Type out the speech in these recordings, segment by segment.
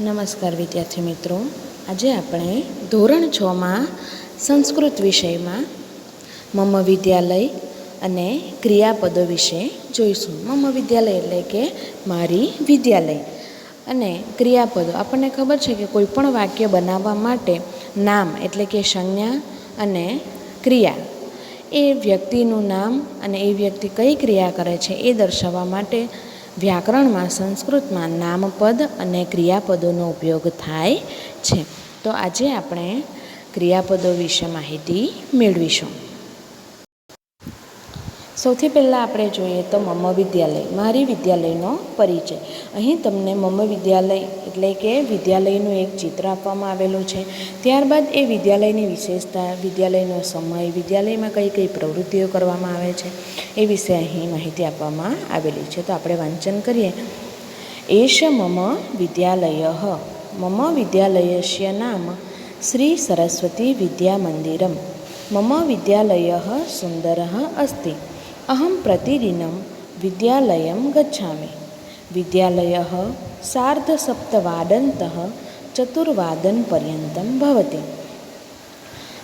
નમસ્કાર વિદ્યાર્થી મિત્રો, આજે આપણે ધોરણ 6માં સંસ્કૃત વિષયમાં મમ વિદ્યાલય અને ક્રિયાપદો વિશે જોઈશું. મમ વિદ્યાલય એટલે કે મારી વિદ્યાલય અને ક્રિયાપદો. આપણને ખબર છે કે કોઈ પણ વાક્ય બનાવવા માટે નામ એટલે કે સંજ્ઞા અને ક્રિયા, એ વ્યક્તિનું નામ અને એ વ્યક્તિ કઈ ક્રિયા કરે છે એ દર્શાવવા માટે વ્યાકરણમાં સંસ્કૃતમાં નામપદ અને ક્રિયાપદોનો ઉપયોગ થાય છે. તો આજે આપણે ક્રિયાપદો વિશે માહિતી મેળવીશું. સૌથી પહેલાં આપણે જોઈએ તો મમ વિદ્યાલય, મારી વિદ્યાલયનો પરિચય. અહીં તમને મમ વિદ્યાલય એટલે કે વિદ્યાલયનું એક ચિત્ર આપવામાં આવેલું છે. ત્યારબાદ એ વિદ્યાલયની વિશેષતા, વિદ્યાલયનો સમય, વિદ્યાલયમાં કઈ કઈ પ્રવૃત્તિઓ કરવામાં આવે છે એ વિશે અહીં માહિતી આપવામાં આવેલી છે. તો આપણે વાંચન કરીએ. એષ મમ વિદ્યાલયઃ, મમ વિદ્યાલયસ્ય નામ શ્રી સરસ્વતી વિદ્યામંદિરમ. મમ વિદ્યાલયઃ સુંદરઃ અસ્તિ. અહં પ્રતિદિनं વિદ્યાલયં ગચ્છામિ. વિદ્યાલયઃ સાર્ધસપ્તવાદનતઃ ચતુર્વાદનપર્યન્तं ભવતિ.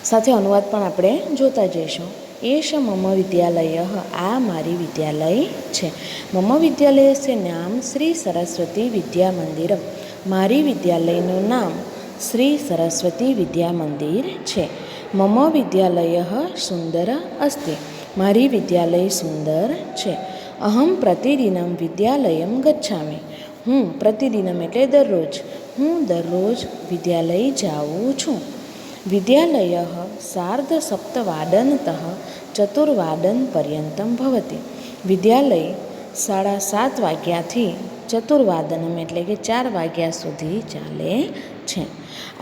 સાથે અનુવાદ પણ આપણે જોતા જઈશું. એષ મમ વિદ્યાલયઃ, આ મારી વિદ્યાલય છે. મમ વિદ્યાલયસ્ય નામ શ્રી સરસ્વતી વિદ્યામંદિરમ. મારી વિદ્યાલયનું નામ શ્રી સરસ્વતી વિદ્યામંદિર છે. મમ વિદ્યાલયઃ સુંદર અસ્તિ. મારી વિદ્યાલય સુંદર છે. અહં પ્રતિદિनं વિદ્યાલયં ગચ્છામિ. હું પ્રતિદિનમ એટલે દરરોજ, હું દરરોજ વિદ્યાલય જાઉં છું. વિદ્યાલયઃ સાર્ધસપ્તવાદનતઃ ચતુર્વાદનપર્યન્तं ભવતિ. વિદ્યાલય 7:30 વાગ્યાથી ચતુર્વાદનમ એટલે કે 4 વાગ્યા સુધી ચાલે છે.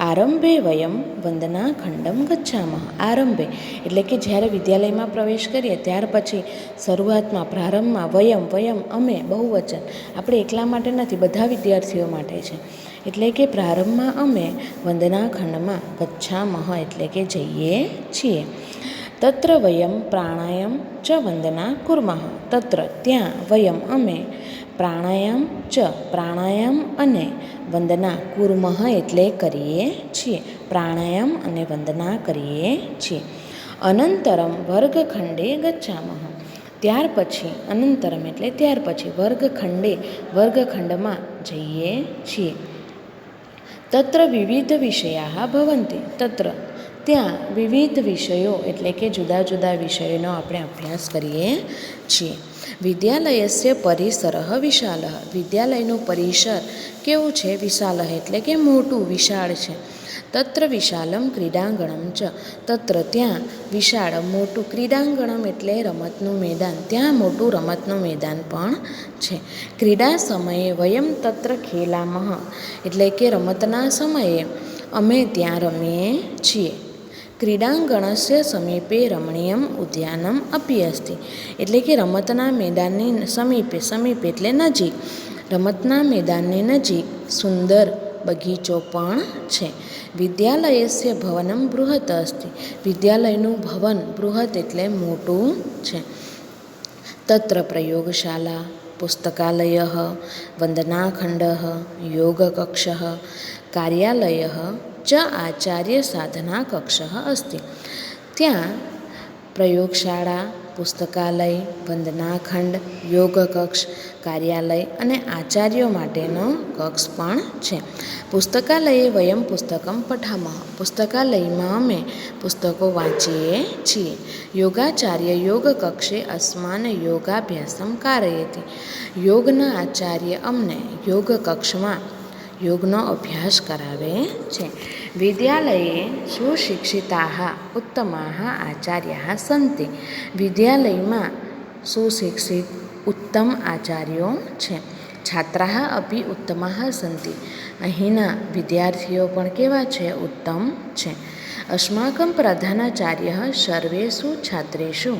આરંભે વયમ વંદનાખંડમ ગચ્છામઃ. આરંભે એટલે કે જ્યારે વિદ્યાલયમાં પ્રવેશ કરીએ ત્યાર પછી શરૂઆતમાં, પ્રારંભમાં વયમ અમે, બહુવચન. આપણે એકલા માટે નથી, બધા વિદ્યાર્થીઓ માટે છે. એટલે કે પ્રારંભમાં અમે વંદનાખંડમાં ગચ્છામઃ એટલે કે જઈએ છીએ. તત્ર વયમ પ્રાણાયામ ચ વંદના કુર્મઃ. તત્ર ત્યાં, વયમ અમે, પ્રાણાયામ ચ પ્રાણાયામ અને વંદના કુર્મઃ એટલે કરીએ છીએ. પ્રાણાયામ અને વંદના કરીએ છીએ. અનંતરમ વર્ગખંડે ગચ્છામઃ. ત્યાર પછી, અનંતરમ એટલે ત્યાર પછી, વર્ગખંડે વર્ગખંડમાં જઈએ છીએ. તત્ર વિવિધ વિષયા ભવન્તિ. તત્ર ત્યાં વિવિધ વિષયો એટલે કે જુદા જુદા વિષયોનો આપણે અભ્યાસ કરીએ છીએ. વિદ્યાલયસ્ય પરિસરઃ વિશાલઃ. વિદ્યાલયનું પરિસર કેવું છે? વિશાલઃ એટલે કે મોટું, વિશાળ છે. તત્ર વિશાલમ ક્રીડાંગણમ ચ. તત્ર ત્યાં વિશાળ મોટું, ક્રીડાંગણમ એટલે રમતનું મેદાન, ત્યાં મોટું રમતનું મેદાન પણ છે. ક્રીડા સમયે વયમ તત્ર ખેલામઃ એટલે કે રમતના સમયે અમે ત્યાં રમીએ છીએ. ક્રીડાંગણસ્ય સમીપે રમણીયમ ઉદ્યાનમ અપી અસ્તિ. એટલે કે રમતના મેદાનની સમીપે એટલે નજીક, રમતના મેદાનની નજીક સુંદર બગીચો પણ છે. વિદ્યાલયસ્ય ભવનમ બૃહત અસ્તિ. વિદ્યાલયનું ભવન બૃહત એટલે મોટું છે. તત્ર પ્રયોગશાલા, પુસ્તકાલયઃ, વંદનાખંડઃ, યોગકક્ષઃ, કાર્યાલયઃ ચ આચાર્ય સાધના કક્ષઃ અસ્તિ. ત્યાં પ્રયોગશાળા, પુસ્તકાલય, વંદનાખંડ, યોગકક્ષ, કાર્યાલય અને આચાર્યો માટેનો કક્ષ પણ છે. પુસ્તકાલયે વયમ પુસ્તકમ પઠામઃ. પુસ્તકાલયમાં અમે પુસ્તકો વાંચીએ છીએ. યોગાચાર્ય યોગકક્ષે અસ્માન યોગાભ્યાસમ કારયતિ. યોગના આચાર્ય અમને યોગકક્ષમાં યોગનો અભ્યાસ કરાવે છે. વિદ્યાલયે સુશિક્ષિતાઃ ઉત્તમાઃ આચાર્યાઃ સંતિ. વિદ્યાલયમાં સુશિક્ષિત, ઉત્તમ આચાર્યો છે. છાત્રાઃ અપી ઉત્તમાઃ સંતિ. અહીંના વિદ્યાર્થીઓ પણ કેવા છે? ઉત્તમ છે. અસ્માકં પ્રધાનાચાર્યઃ સર્વેષુ છાત્રેષુ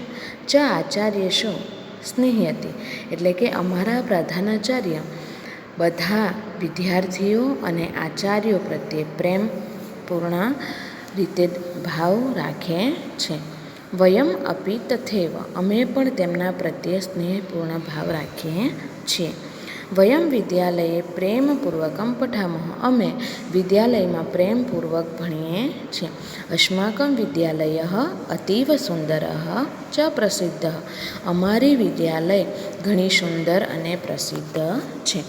ચ આચાર્યેષુ સ્નિહ્યતિ. એટલે કે અમારા પ્રધાનાચાર્ય બધા વિદ્યાર્થીઓ અને આચાર્યો પ્રત્યે પ્રેમપૂર્ણ રીતે ભાવ રાખે છે. વયમ અપી તથૈવ. અમે પણ તેમના પ્રત્યે સ્નેહપૂર્ણ ભાવ રાખીએ છીએ. વયમ વિદ્યાલયે પ્રેમપૂર્વકમ પઠામઃ. અમે વિદ્યાલયમાં પ્રેમપૂર્વક ભણીએ છીએ. અસ્માકં વિદ્યાલયઃ અતીવ સુંદરઃ ચ પ્રસિદ્ધઃ. અમારી વિદ્યાલય ઘણી સુંદર અને પ્રસિદ્ધ છે.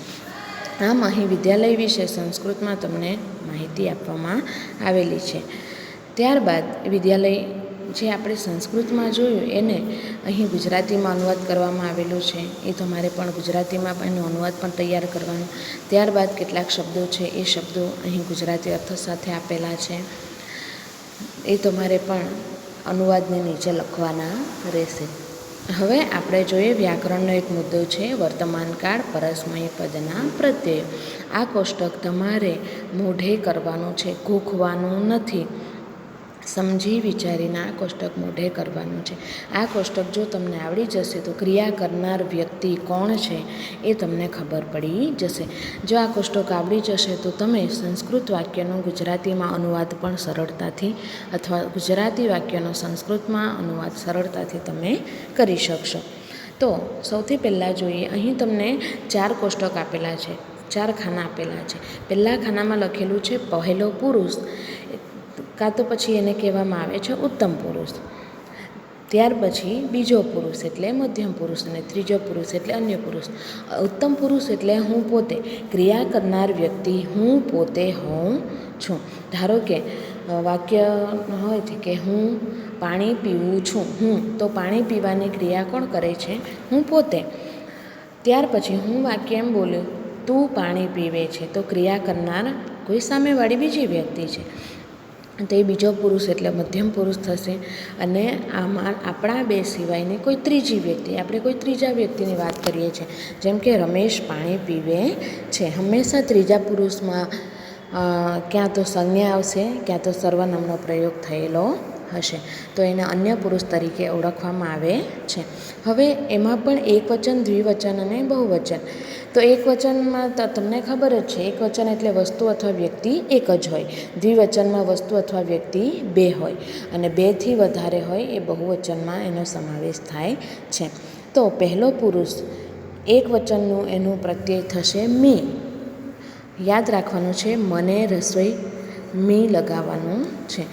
આમ અહીં વિદ્યાલય વિશે સંસ્કૃતમાં તમને માહિતી આપવામાં આવેલી છે. ત્યારબાદ વિદ્યાલય જે આપણે સંસ્કૃતમાં જોયું એને અહીં ગુજરાતીમાં અનુવાદ કરવામાં આવેલું છે. એ તમારે પણ ગુજરાતીમાં પણ એનો અનુવાદ પણ તૈયાર કરવાનો. ત્યારબાદ કેટલાક શબ્દો છે એ શબ્દો અહીં ગુજરાતી અર્થ સાથે આપેલા છે, એ તમારે પણ અનુવાદને નીચે લખવાના રહેશે. હવે આપણે જોઈએ વ્યાકરણનો એક મુદ્દો છે વર્તમાનકાળ પરસ્મય પદના પ્રત્યયો. આ કોષ્ટક તમારે મોઢે કરવાનું છે, ગોખવાનું નથી. સમજી વિચારીને આ કોષ્ટક મોઢે કરવાનું છે. આ કોષ્ટક જો તમને આવડી જશે તો ક્રિયા કરનાર વ્યક્તિ કોણ છે એ તમને ખબર પડી જશે. જો આ કોષ્ટક આવડી જશે તો તમે સંસ્કૃત વાક્યનો ગુજરાતીમાં અનુવાદ પણ સરળતાથી અથવા ગુજરાતી વાક્યનો સંસ્કૃતમાં અનુવાદ સરળતાથી તમે કરી શકશો. તો સૌથી પહેલાં જોઈએ, અહીં તમને 4 કોષ્ટક આપેલા છે, 4 ખાના આપેલા છે. પહેલા ખાનામાં લખેલું છે પહેલો પુરુષ, કાં તો પછી એને કહેવામાં આવે છે ઉત્તમ પુરુષ. ત્યાર પછી બીજો પુરુષ એટલે મધ્યમ પુરુષ અને ત્રીજો પુરુષ એટલે અન્ય પુરુષ. ઉત્તમ પુરુષ એટલે હું પોતે, ક્રિયા કરનાર વ્યક્તિ હું પોતે હોઉં છું. ધારો કે વાક્ય હોય છે કે હું પાણી પીવું છું, હું તો પાણી પીવાની ક્રિયા કોણ કરે છે? હું પોતે. ત્યાર પછી હું વાક્ય એમ બોલ્યું તું પાણી પીવે છે, તો ક્રિયા કરનાર કોઈ સામેવાળી બીજી વ્યક્તિ છે, તો એ બીજો પુરુષ એટલે મધ્યમ પુરુષ થશે. અને આમાં આપણા બે સિવાયની કોઈ ત્રીજી વ્યક્તિ, આપણે કોઈ ત્રીજા વ્યક્તિની વાત કરીએ છીએ, જેમ કે રમેશ પાણી પીવે છે. હંમેશા ત્રીજા પુરુષમાં ક્યાં તો સંજ્ઞા આવશે, ક્યાં તો સર્વનામનો પ્રયોગ થયેલો હશે, તો એને અન્ય પુરુષ તરીકે ઓળખવામાં આવે છે. હવે એમાં પણ એકવચન, દ્વિવચન અને બહુવચન. તો એકવચનમાં તો તમને ખબર જ છે, એકવચન એટલે વસ્તુ અથવા વ્યક્તિ એક જ હોય. દ્વિવચનમાં વસ્તુ અથવા વ્યક્તિ 2 હોય અને 2થી વધારે હોય એ બહુવચનમાં એનો સમાવેશ થાય છે. તો પહેલો પુરુષ એકવચનનું એનું પ્રત્યય થશે મી. યાદ રાખવાનું છે, મને રસોઈ મી લગાવવાનું છે.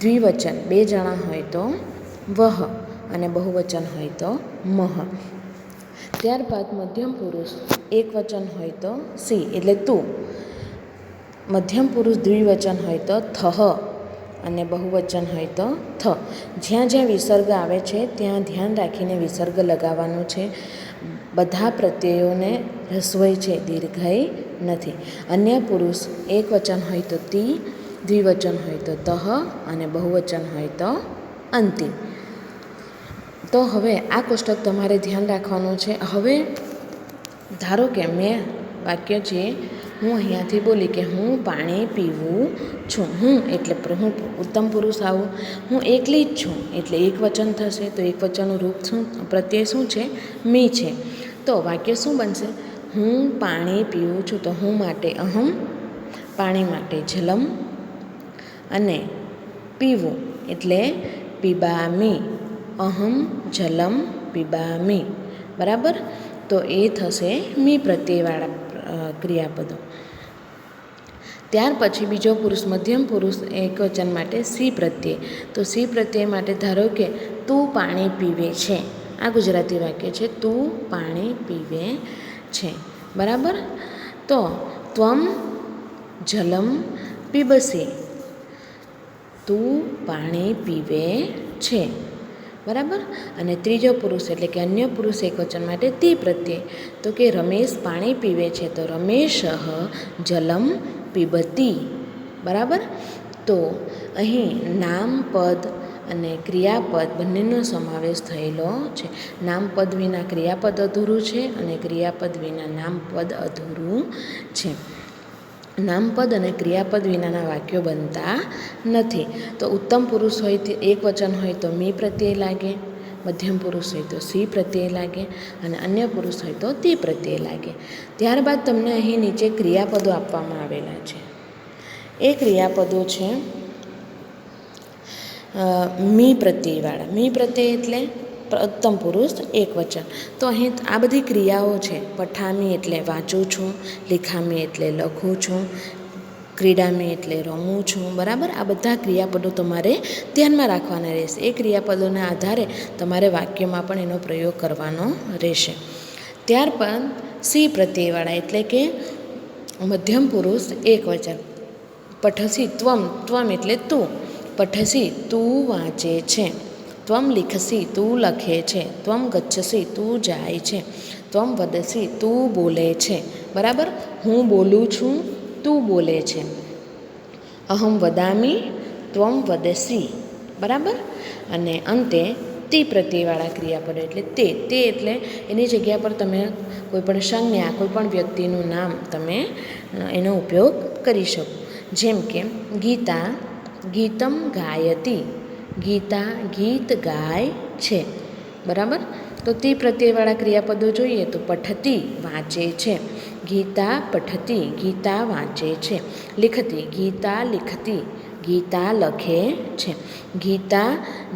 દ્વિવચન 2 જણા હોય તો વહ અને બહુવચન હોય તો મહ. ત્યારબાદ મધ્યમ પુરુષ એકવચન હોય તો સી એટલે તું. મધ્યમ પુરુષ દ્વિવચન હોય તો થહ અને બહુવચન હોય તો થ. જ્યાં જ્યાં વિસર્ગ આવે છે ત્યાં ધ્યાન રાખીને વિસર્ગ લગાવવાનું છે. બધા પ્રત્યયોને રસવઈ છે, દીર્ઘઈ નથી. અન્ય પુરુષ એકવચન હોય તો તી, દ્વિવચન હોય તો તહ અને બહુવચન હોય તો અંતિ. તો હવે આ કોષ્ટક તમારે ધ્યાન રાખવાનું છે. હવે ધારો કે મેં વાક્ય છે હું અહીંયાથી બોલી કે હું પાણી પીવું છું. હું એટલે હું ઉત્તમ પુરુષ આવું, હું એકલી જ છું એટલે એકવચન થશે. તો એકવચનનું રૂપ શું, પ્રત્યય શું છે? મી છે. તો વાક્ય શું બનશે? હું પાણી પીવું છું, તો હું માટે અહમ, પાણી માટે જલમ અને પીવું એટલે પીબામી. અહમ જલમ પીબામી. બરાબર? તો એ થશે મી પ્રત્યયવાળા ક્રિયાપદો. ત્યાર પછી બીજો પુરુષ મધ્યમ પુરુષ એકવચન માટે સી પ્રત્યય. તો સી પ્રત્યય માટે ધારો કે તું પાણી પીવે છે. આ ગુજરાતી વાક્ય છે, તું પાણી પીવે છે. બરાબર? તો ત્વમ જલમ પીબસી. તું પાણી પીવે છે. બરાબર? અને ત્રીજો પુરુષ એટલે કે અન્ય પુરુષ એકવચન માટે તી પ્રત્યય. તો કે રમેશ પાણી પીવે છે, તો રમેશઃ જલમ પીબતી. બરાબર? તો અહીં નામપદ અને ક્રિયાપદ બંનેનો સમાવેશ થયેલો છે. નામપદ વિના ક્રિયાપદ અધૂરું છે અને ક્રિયાપદ વિના નામપદ અધૂરું છે. નામપદ અને ક્રિયાપદ વિનાના વાક્યો બનતા નથી. તો ઉત્તમ પુરુષ હોય તે એકવચન હોય તો મી પ્રત્યય લાગે, મધ્યમ પુરુષ હોય તો સી પ્રત્યય લાગે અને અન્ય પુરુષ હોય તો તી પ્રત્યય લાગે. ત્યારબાદ તમને અહીં નીચે ક્રિયાપદો આપવામાં આવેલા છે. એ ક્રિયાપદો છે મી પ્રત્યયવાળા. મી પ્રત્યય એટલે ઉત્તમ પુરુષ એકવચન. તો અહીં આ બધી ક્રિયાઓ છે. પઠામી એટલે વાંચું છું, લિખામી એટલે લખું છું, ક્રીડામી એટલે રમું છું. બરાબર, આ બધા ક્રિયાપદો તમારે ધ્યાનમાં રાખવાના રહેશે. એ ક્રિયાપદોના આધારે તમારે વાક્યમાં પણ એનો પ્રયોગ કરવાનો રહેશે. ત્યારબાદ સી પ્રત્યયવાળા એટલે કે મધ્યમ પુરુષ એકવચન. પઠસી ત્વમ, ત્વમ એટલે તું. પઠસી તું વાંચે છે. ત્વમ લિખસી તું લખે છે. ત્વમ ગચ્છસી તું જાય છે. ત્વમ વદસી તું બોલે છે. બરાબર, હું બોલું છું, તું બોલે છે. અહમ વદામી, ત્વમ વદસી. બરાબર, અને અંતે તી પ્રત્યયવાળા ક્રિયાપદો એટલે તે. તે એટલે એની જગ્યા પર તમે કોઈપણ સંજ્ઞા, કોઈપણ વ્યક્તિનું નામ તમે એનો ઉપયોગ કરી શકો. જેમ કે ગીતા ગીતમ ગાયતી. ગીતા ગીત ગાય છે. બરાબર, તો તી પ્રત્યયવાળા ક્રિયાપદો જોઈએ તો પઠતી વાંચે છે. ગીતા પઠતી ગીતા વાંચે છે. લિખતી ગીતા લિખતી ગીતા લખે છે. ગીતા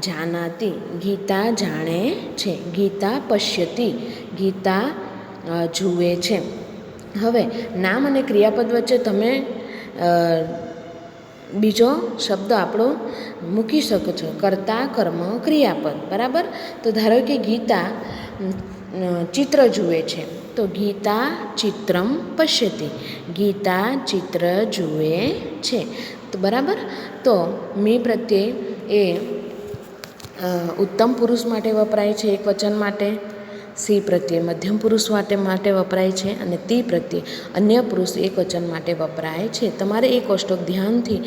જાનાતી ગીતા જાણે છે. ગીતા પશ્યતી ગીતા જુએ છે. હવે નામ અને ક્રિયાપદ વચ્ચે તમે બીજો શબ્દ આપણો મૂકી શકો છો, કર્તા કર્મ ક્રિયાપદ. બરાબર, તો ધારો કે ગીતા ચિત્ર જુએ છે, તો ગીતા ચિત્રમ પશ્યતિ ગીતા ચિત્ર જુએ છે. તો બરાબર, તો મી પ્રત્યે એ ઉત્તમ પુરુષ માટે વપરાય છે એકવચન માટે. સી પ્રત્યે મધ્યમ પુરુષ માટે વપરાય છે. અને તી પ્રત્યે અન્ય પુરુષ એકવચન માટે વપરાય છે. તમારે એ કોષ્ટક ધ્યાનથી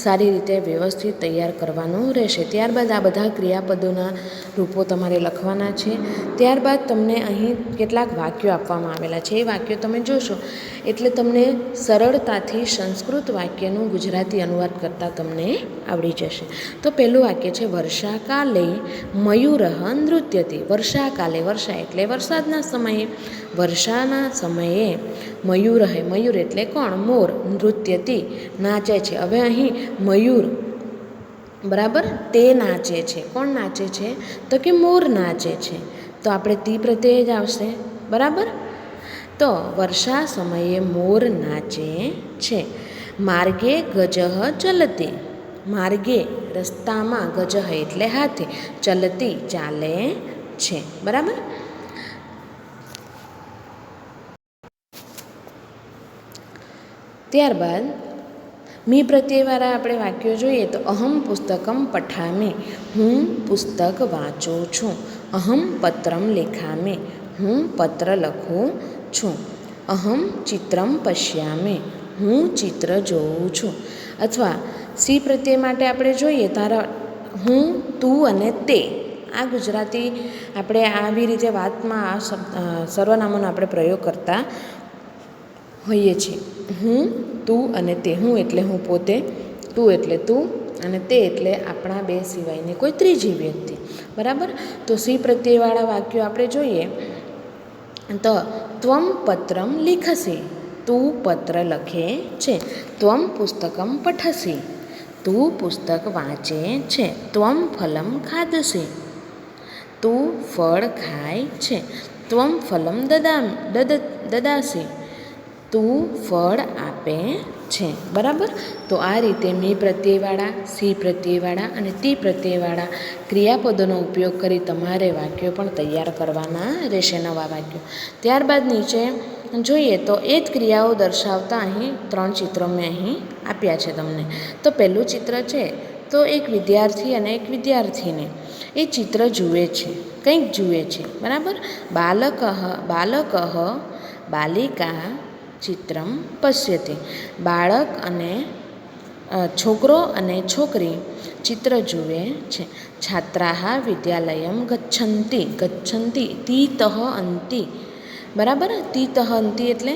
સારી રીતે વ્યવસ્થિત તૈયાર કરવાનું રહેશે. ત્યારબાદ આ બધા ક્રિયાપદોના રૂપો તમારે લખવાના છે. ત્યારબાદ તમને અહીં કેટલાક વાક્યો આપવામાં આવેલા છે. એ વાક્યો તમે જોશો એટલે તમને સરળતાથી સંસ્કૃત વાક્યનું ગુજરાતી અનુવાદ કરતાં તમને આવડી જશે. તો પહેલું વાક્ય છે વર્ષાકાલે મયુરઃ નૃત્યતિ. વર્ષાકાલે, વર્ષા એટલે વરસાદના સમયે, વર્ષાના સમયે મયુરઃ, મયુર એટલે કોણ? મોર. નૃત્યતિ નાચે છે. હવે અહીં મયુર, બરાબર, તે નાચે છે. કોણ નાચે છે? તો કે મોર નાચે છે. તો આપણે તી પ્રત્યે જ આવશે. બરાબર, તો વર્ષા સમયે મોર નાચે છે. માર્ગે ગજઃ ચલતિ. માર્ગે રસ્તામાં, ગજઃ એટલે હાથી, ચલતી ચાલે છે. બરાબર, ત્યારબાદ મી પ્રત્યયવાળા આપણે વાક્યો જોઈએ તો અહમ પુસ્તકમ પઠામી. હું પુસ્તક વાંચું છું. અહમ પત્રમ લેખામી. હું પત્ર લખું છું. અહમ ચિત્રમ પશ્યામી. હું ચિત્ર જોઉં છું. અથવા સી પ્રત્યય માટે આપણે જોઈએ તારા હું, તું અને તે. આ ગુજરાતી આપણે આવી રીતે વાતમાં આ શબ્દ સર્વનામોનો આપણે પ્રયોગ કરતા હોઈએ છીએ. હું, તું અને તે. હું એટલે હું પોતે, તું એટલે તું, અને તે એટલે આપણા બે સિવાયની કોઈ ત્રીજી વ્યક્તિ. બરાબર, તો સી પ્રત્યયવાળા વાક્યો આપણે જોઈએ તો ત્વમ પત્રમ લિખસી. તું પત્ર લખે છે. ત્વમ પુસ્તકમ પઠસી. તું પુસ્તક વાંચે છે. ત્વમ ફલમ ખાદસી. તું ફળ ખાય છે. ત્વમ ફલમ દદાસી. તું ફળ આપે છે. બરાબર, તો આ રીતે મી પ્રત્યયવાળા, સી પ્રત્યયવાળા અને તી પ્રત્યયવાળા ક્રિયાપદોનો ઉપયોગ કરી તમારે વાક્યો પણ તૈયાર કરવાના રહેશે, નવા વાક્યો. ત્યારબાદ નીચે જોઈએ તો એ જ ક્રિયાઓ દર્શાવતા અહીં 3 ચિત્રો મેં અહીં આપ્યા છે તમને. તો પહેલું ચિત્ર છે તો એક વિદ્યાર્થી અને એક વિદ્યાર્થીને એ ચિત્ર જુએ છે, કંઈક જુએ છે. બરાબર, બાલકઃ બાલિકા ચિત્રમ પશ્યતિ. બાળક અને છોકરો અને છોકરી ચિત્ર જુએ છે. છાત્રાઃ વિદ્યાલયમ ગચ્છન્તિ. ગચ્છન્તિ તીતઃ અંતિ. બરાબર, તીતઃ અંતિ એટલે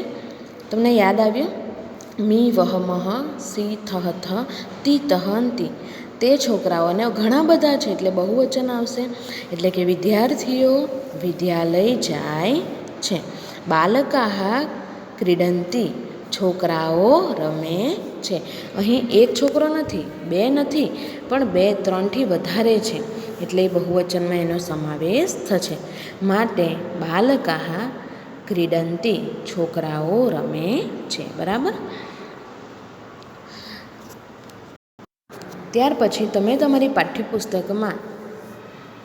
તમને યાદ આવ્યું? મી વહમહ સી થહ તીતઃ અંતિ. તે છોકરાઓને ઘણા બધા છે એટલે બહુવચન આવશે. એટલે કે વિદ્યાર્થીઓ વિદ્યાલય જાય છે. બાલકાઃ ક્રીડન્તિ. છોકરાઓ રમે છે. અહીં એક છોકરો નથી, બે નથી, પણ 2, 3થી વધારે છે, એટલે બહુવચનમાં એનો સમાવેશ થશે. માટે બાલકાહ ક્રીડંતી, છોકરાઓ રમે છે. બરાબર. ત્યાર પછી તમે તમારી પાઠ્યપુસ્તકમાં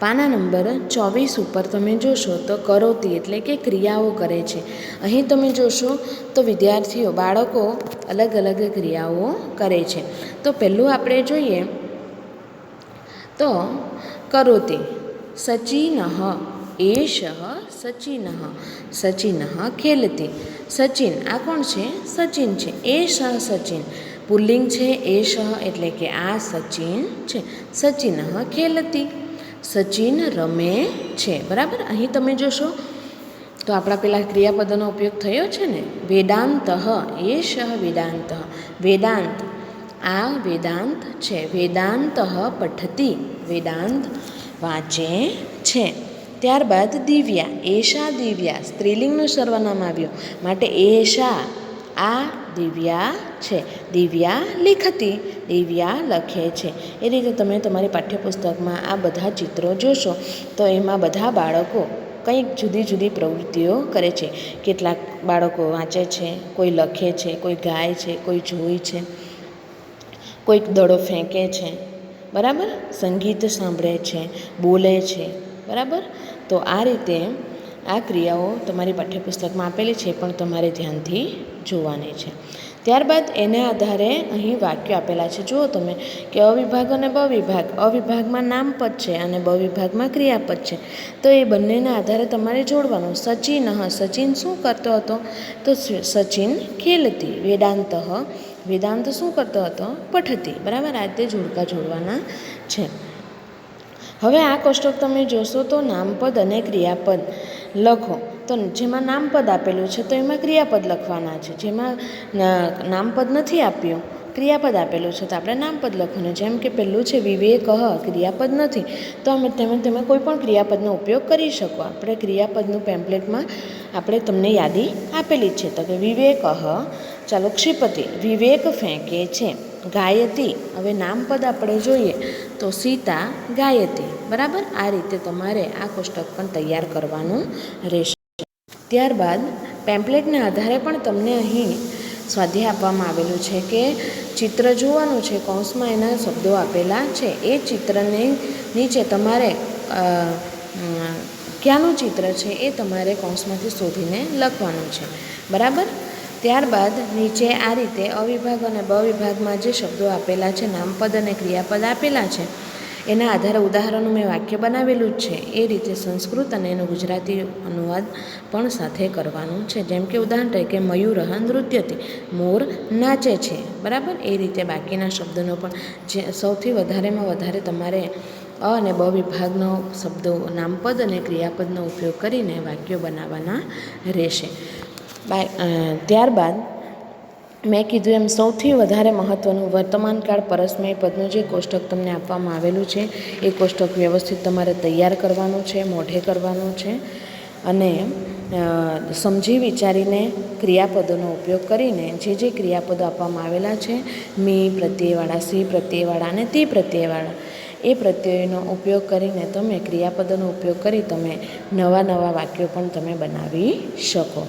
પાના નંબર 24 ઉપર તમે જોશો તો કરોતી એટલે કે ક્રિયાઓ કરે છે. અહીં તમે જોશો તો વિદ્યાર્થીઓ, બાળકો અલગ અલગ ક્રિયાઓ કરે છે. તો પહેલું આપણે જોઈએ તો કરોતી. સચિનઃ એષઃ સચિનઃ, સચિનઃ ખેલતી. સચિન આ કોણ છે? સચિન છે. એષઃ સચિન પુલ્લિંગ છે. એષઃ એટલે કે આ સચિન છે. સચિનઃ ખેલતી, સચિન રમે છે. બરાબર. અહીં તમે જોશો તો આપણા પેલા ક્રિયાપદોનો ઉપયોગ થયો છે ને. વેદાંતઃ એષઃ વેદાંતઃ, વેદાંત આ વેદાંત છે. વેદાંતઃ પઠતી, વેદાંત વાંચે છે. ત્યારબાદ દિવ્યા. એષા દિવ્યા સ્ત્રીલિંગનું સર્વનામ આવ્યું, માટે એષા આ દિવ્યા છે. દિવ્યા લિખતી, દિવ્યા લખે છે. એ રીતે તમે તમારી પાઠ્યપુસ્તકમાં આ બધા ચિત્રો જોશો તો એમાં બધા બાળકો કંઈક જુદી જુદી પ્રવૃત્તિઓ કરે છે. કેટલાક બાળકો વાંચે છે, કોઈ લખે છે, કોઈ ગાય છે, કોઈ જોઈ છે, કોઈક દડો ફેંકે છે. બરાબર. સંગીત સાંભળે છે, બોલે છે. બરાબર. તો આ રીતે આ ક્રિયાઓ તમારી પાઠ્યપુસ્તકમાં આપેલી છે, પણ તમારે ધ્યાનથી જોવાની છે. ત્યારબાદ એના આધારે અહીં વાક્યો આપેલા છે. જુઓ તમે કે અવિભાગ અને બ વિભાગ. અવિભાગમાં નામપદ છે અને બ વિભાગમાં ક્રિયાપદ છે. તો એ બંનેના આધારે તમારે જોડવાનું. સચિનઃ, સચિન શું કરતો હતો? તો સચિન ખેલતી. વેદાંતઃ, વેદાંત શું કરતો હતો? પઠતી. બરાબર. આ રીતે જોડકા જોડવાના છે. હવે આ કોષ્ટક તમે જોશો તો નામપદ અને ક્રિયાપદ લખો. તો જેમાં નામપદ આપેલું છે તો એમાં ક્રિયાપદ લખવાના છે. જેમાં નામપદ નથી આપ્યું, ક્રિયાપદ આપેલું છે, તો આપણે નામપદ લખવાનું. જેમ કે પહેલું છે વિવેકઃ, ક્રિયાપદ નથી, તો તમે કોઈ પણ ક્રિયાપદનો ઉપયોગ કરી શકો. આપણે ક્રિયાપદનું પેમ્પલેટમાં આપણે તમને યાદી આપેલી જ છે. તો કે વિવેકઃ, ચાલો ક્ષિપતિ, વિવેક ફેંકે છે. ગાયતી, હવે નામપદ આપણે જોઈએ તો સીતા ગાયતી. બરાબર. આ રીતે તમારે આ કોષ્ટક પણ તૈયાર કરવાનું રહેશે. ત્યારબાદ પેમ્પલેટના આધારે પણ તમને અહીં સ્વાધ્યાય આપવામાં આવેલું છે કે ચિત્ર જોવાનું છે, કૌંસમાં એના શબ્દો આપેલા છે. એ ચિત્રને નીચે તમારે ક્યાંનું ચિત્ર છે એ તમારે કૌંસમાંથી શોધીને લખવાનું છે. બરાબર. ત્યારબાદ નીચે આ રીતે અવિભાગ અને બ વિભાગમાં જે શબ્દો આપેલા છે, નામપદ અને ક્રિયાપદ આપેલા છે, એના આધારે ઉદાહરણો મેં વાક્ય બનાવેલું જ છે. એ રીતે સંસ્કૃત અને એનું ગુજરાતી અનુવાદ પણ સાથે કરવાનું છે. જેમ કે ઉદાહરણ તરીકે મયુરઃ નૃત્યતિ, મોર નાચે છે. બરાબર. એ રીતે બાકીના શબ્દોનો પણ જે સૌથી વધારેમાં વધારે તમારે અ અને બ વિભાગનો શબ્દો, નામપદ અને ક્રિયાપદનો ઉપયોગ કરીને વાક્યો બનાવવાના રહેશે. ત્યારબાદ મેં કીધું એમ સૌથી વધારે મહત્ત્વનું વર્તમાનકાળ પરસ્મય પદનું જે કોષ્ટક તમને આપવામાં આવેલું છે એ કોષ્ટક વ્યવસ્થિત તમારે તૈયાર કરવાનું છે, મોઢે કરવાનું છે. અને સમજી વિચારીને ક્રિયાપદોનો ઉપયોગ કરીને જે ક્રિયાપદો આપવામાં આવેલા છે, મી પ્રત્યયવાળા, સી પ્રત્યયવાળા અને તી પ્રત્યયવાળા, એ પ્રત્યયનો ઉપયોગ કરીને તમે ક્રિયાપદોનો ઉપયોગ કરી તમે નવા નવા વાક્યો પણ તમે બનાવી શકો.